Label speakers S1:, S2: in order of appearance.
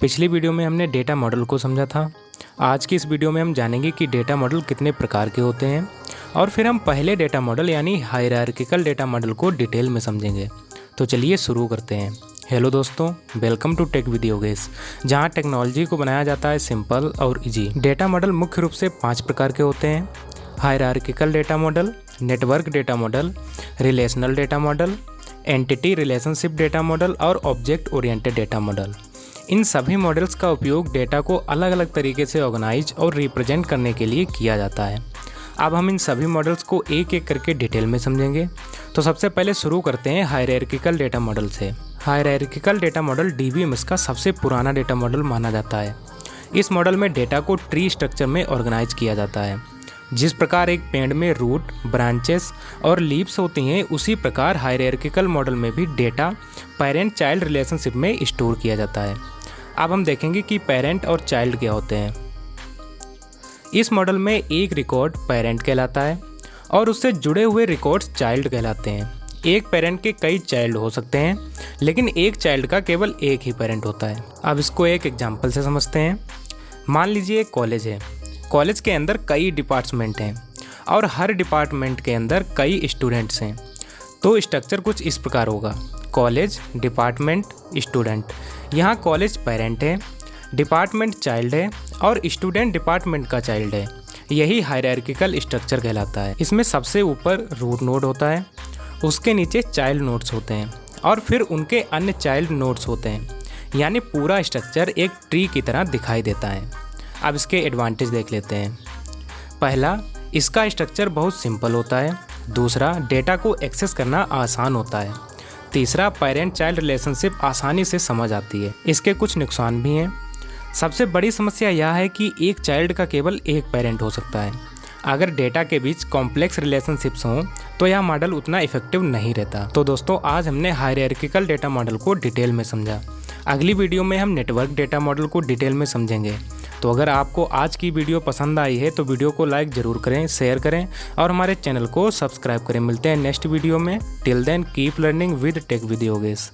S1: पिछली वीडियो में हमने डेटा मॉडल को समझा था। आज की इस वीडियो में हम जानेंगे कि डेटा मॉडल कितने प्रकार के होते हैं और फिर हम पहले डेटा मॉडल यानी हायरार्किकल डेटा मॉडल को डिटेल में समझेंगे। तो चलिए शुरू करते हैं। हेलो दोस्तों, welcome to tech with Yogesh, जहां टेक्नोलॉजी को बनाया जाता है सिंपल और इजी। डेटा मॉडल मुख्य रूप से 5 प्रकार के होते हैं: hierarchical data model, network data model, relational data model, entity relationship data model और ऑब्जेक्ट ओरिएंटेड डेटा मॉडल। इन सभी मॉडल्स का उपयोग डेटा को अलग अलग तरीके से ऑर्गेनाइज और रिप्रेजेंट करने के लिए किया जाता है। अब हम इन सभी मॉडल्स को एक एक करके डिटेल में समझेंगे। तो सबसे पहले शुरू करते हैं हायरार्किकल डेटा मॉडल से। हायरार्किकल डेटा मॉडल डीबीएमएस का सबसे पुराना डेटा मॉडल माना जाता है। इस मॉडल में डेटा को ट्री स्ट्रक्चर में ऑर्गेनाइज किया जाता है। जिस प्रकार एक पेड़ में रूट, ब्रांचेस और लीव्स होती हैं, उसी प्रकार हायरार्किकल मॉडल में भी डेटा पेरेंट चाइल्ड रिलेशनशिप में स्टोर किया जाता है। अब हम देखेंगे कि पेरेंट और चाइल्ड क्या होते हैं। इस मॉडल में एक रिकॉर्ड पेरेंट कहलाता है और उससे जुड़े हुए रिकॉर्ड्स चाइल्ड कहलाते हैं। एक पेरेंट के कई चाइल्ड हो सकते हैं, लेकिन एक चाइल्ड का केवल एक ही पेरेंट होता है। अब इसको एक एग्जाम्पल से समझते हैं। मान लीजिए एक कॉलेज है। कॉलेज के अंदर कई डिपार्टमेंट हैं और हर डिपार्टमेंट के अंदर कई स्टूडेंट्स हैं। तो स्ट्रक्चर कुछ इस प्रकार होगा: कॉलेज, डिपार्टमेंट, स्टूडेंट। यहाँ कॉलेज पेरेंट है, डिपार्टमेंट चाइल्ड है और स्टूडेंट डिपार्टमेंट का चाइल्ड है। यही हायरार्किकल स्ट्रक्चर कहलाता है। इसमें सबसे ऊपर रूट नोड होता है, उसके नीचे चाइल्ड नोड्स होते हैं और फिर उनके अन्य चाइल्ड नोड्स होते हैं। यानी पूरा स्ट्रक्चर एक ट्री की तरह दिखाई देता है। अब इसके एडवांटेज देख लेते हैं। पहला, इसका स्ट्रक्चर बहुत सिंपल होता है। दूसरा, डेटा को एक्सेस करना आसान होता है। तीसरा, पेरेंट चाइल्ड रिलेशनशिप आसानी से समझ आती है। इसके कुछ नुकसान भी हैं। सबसे बड़ी समस्या यह है कि एक चाइल्ड का केवल एक पेरेंट हो सकता है। अगर डेटा के बीच कॉम्प्लेक्स रिलेशनशिप्स हों तो यह मॉडल उतना इफेक्टिव नहीं रहता। तो दोस्तों, आज हमने हायरार्किकल डेटा मॉडल को डिटेल में समझा। अगली वीडियो में हम नेटवर्क डेटा मॉडल को डिटेल में समझेंगे। तो अगर आपको आज की वीडियो पसंद आई है तो वीडियो को लाइक ज़रूर करें, शेयर करें और हमारे चैनल को सब्सक्राइब करें। मिलते हैं नेक्स्ट वीडियो में। Till then keep learning with tech with Yogesh.